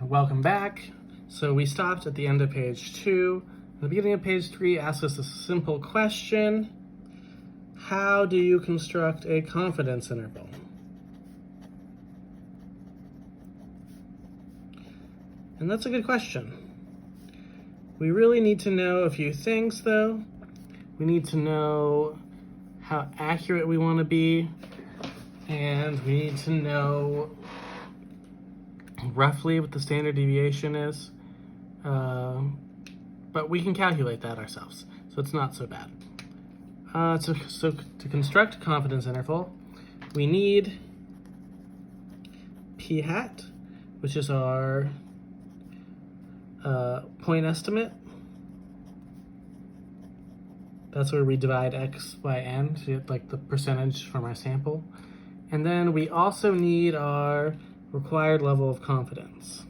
Welcome back. So we stopped at the end of page 2. The beginning of page 3 asks us a simple question. How do you construct a confidence interval? And that's a good question. We really need to know a few things, though. We need to know how accurate we want to be, and we need to know roughly what the standard deviation is, but we can calculate that ourselves, so it's not so bad. So to construct a confidence interval, we need p hat, which is our point estimate. That's where we divide x by n to get like the percentage from our sample. And then we also need our required level of confidence.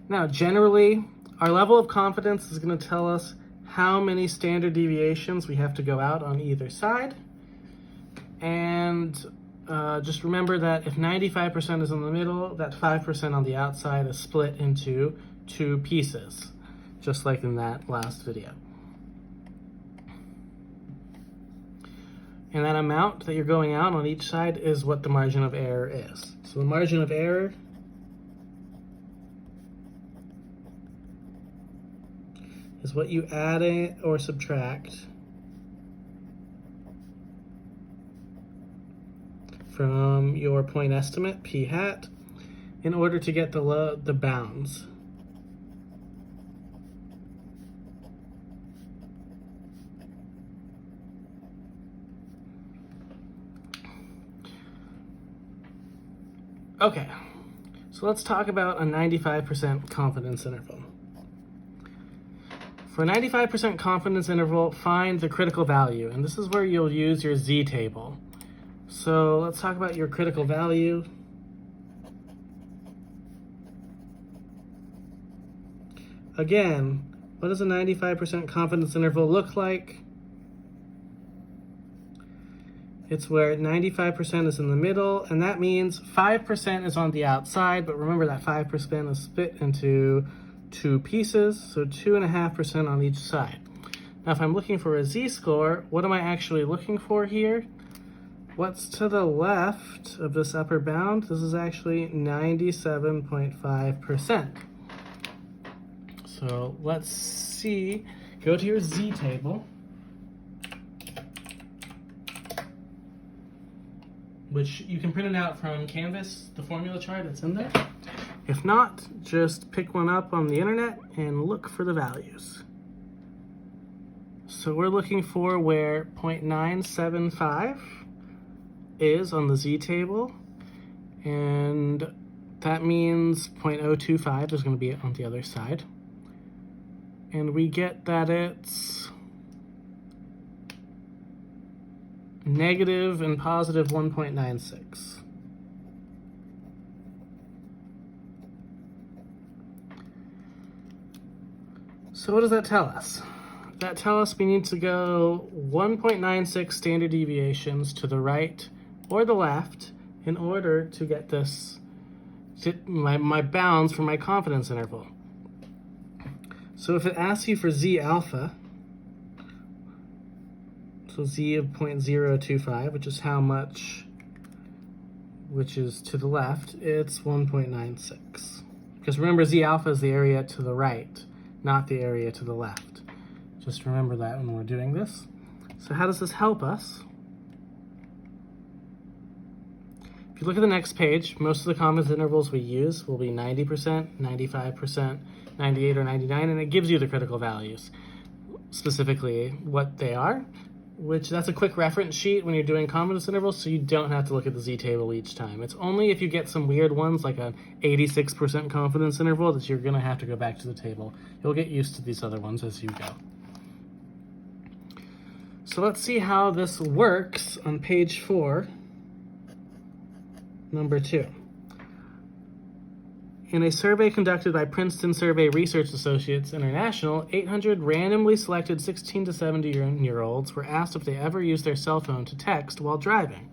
Now, generally, our level of confidence is going to tell us how many standard deviations we have to go out on either side. And just remember that if 95% is in the middle, that 5% on the outside is split into 2 pieces, just like in that last video. And that amount that you're going out on each side is what the margin of error is. So the margin of error is what you add or subtract from your point estimate, p hat, in order to get the bounds. Okay, so let's talk about a 95% confidence interval. For a 95% confidence interval, find the critical value, and this is where you'll use your z-table. So let's talk about your critical value. Again, what does a 95% confidence interval look like? It's where 95% is in the middle, and that means 5% is on the outside, but remember that 5% is split into 2 pieces, so 2.5% on each side. Now, if I'm looking for a z-score, what am I actually looking for here? What's to the left of this upper bound? This is actually 97.5%. So let's see, go to your z-table, which you can print it out from Canvas, the formula chart that's in there. If not, just pick one up on the internet and look for the values. So we're looking for where 0.975 is on the z-table, and that means 0.025 is going to be on the other side. And we get that it's negative and positive 1.96. So what does that tell us? That tells us we need to go 1.96 standard deviations to the right or the left in order to get this, my bounds for my confidence interval. So if it asks you for z alpha, so z of 0.025, which is how much, which is to the left, it's 1.96. Because remember, z alpha is the area to the right, not the area to the left. Just remember that when we're doing this. So how does this help us? If you look at the next page, most of the confidence intervals we use will be 90%, 95%, 98 or 99, and it gives you the critical values, specifically what they are, which that's a quick reference sheet when you're doing confidence intervals, so you don't have to look at the z-table each time. It's only if you get some weird ones, like an 86% confidence interval, that you're going to have to go back to the table. You'll get used to these other ones as you go. So let's see how this works on page 4, number 2. In a survey conducted by Princeton Survey Research Associates International, 800 randomly selected 16 to 17-year-olds were asked if they ever used their cell phone to text while driving.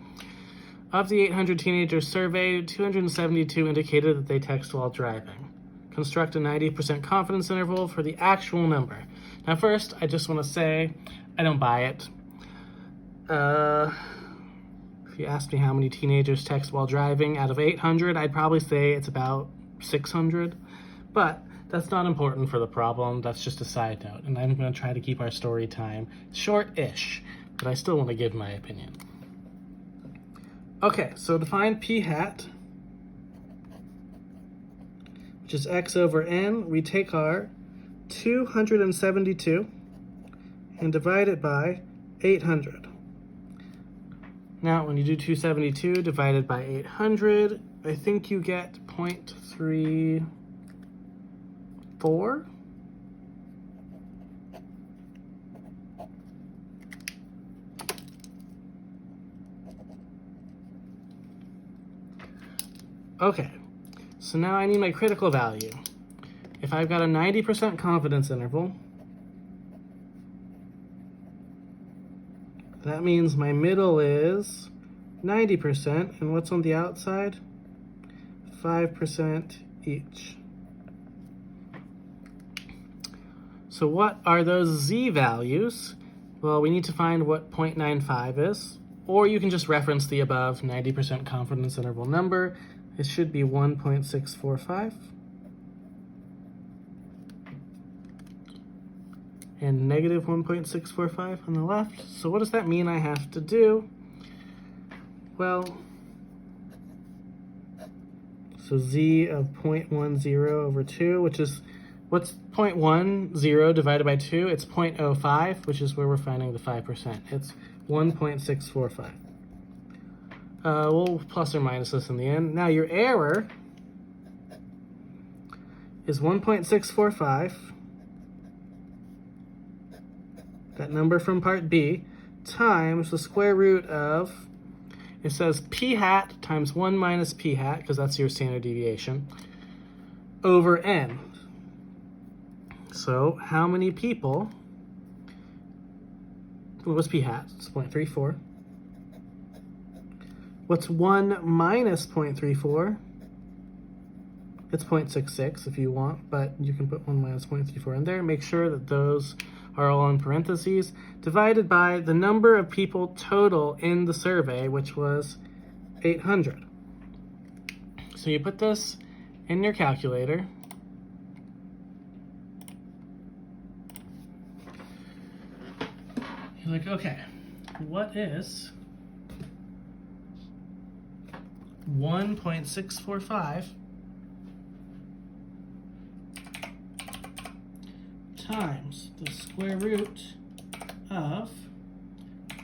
Of the 800 teenagers surveyed, 272 indicated that they text while driving. Construct a 90% confidence interval for the actual number. Now first, I just want to say, I don't buy it. If you asked me how many teenagers text while driving out of 800, I'd probably say it's about 600, but that's not important for the problem. That's just a side note, and I'm going to try to keep our story time short-ish, but I still want to give my opinion. Okay, so to find p hat, which is x over n, we take our 272 and divide it by 800. Now, when you do 272 divided by 800, I think you get 0.34. Okay, so now I need my critical value. If I've got a 90% confidence interval, that means my middle is 90%, and what's on the outside? 5% each. So what are those z values? Well, we need to find what 0.95 is, or you can just reference the above 90% confidence interval number. It should be 1.645. And negative 1.645 on the left. So what does that mean I have to do? Well, so z of 0.10 over 2, which is, what's 0.10 divided by 2? It's 0.05, which is where we're finding the 5%. It's 1.645. We'll plus or minus this in the end. Now your error is 1.645. That number from part B, times the square root of, it says p hat times 1 minus p hat, because that's your standard deviation, over n. So how many people, what's p hat? It's 0.34. What's 1 minus 0.34? It's 0.66 if you want, but you can put 1 minus 0.34 in there. Make sure that those are all in parentheses, divided by the number of people total in the survey, which was 800. So you put this in your calculator. You're like, okay, what is 1.645 times the square root of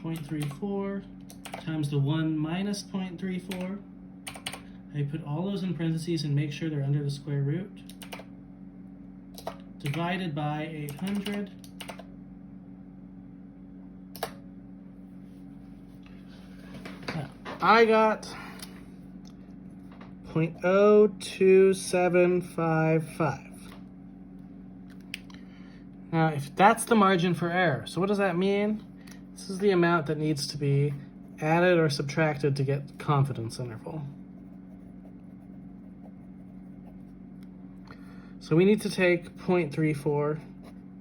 0.34 times the 1 minus 0.34. I put all those in parentheses and make sure they're under the square root. Divided by 800. Now, I got 0.02755. Now, if that's the margin for error, so what does that mean? This is the amount that needs to be added or subtracted to get confidence interval. So we need to take 0.34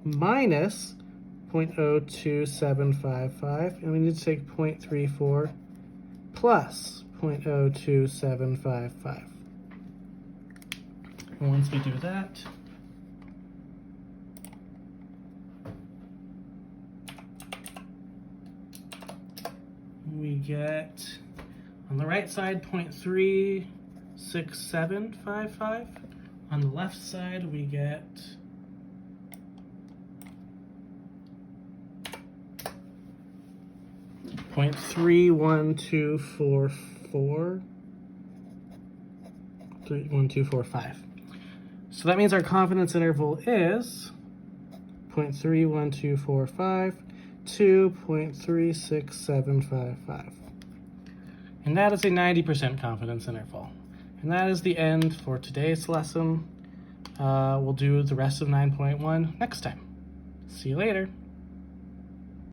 minus 0.02755, and we need to take 0.34 plus 0.02755. And once we do that, we get, on the right side, 0.36755. On the left side, we get 0.31244. 31245. So that means our confidence interval is 0.31245 to 0.36755. And that is a 90% confidence interval. And that is the end for today's lesson. We'll do the rest of 9.1 next time. See you later.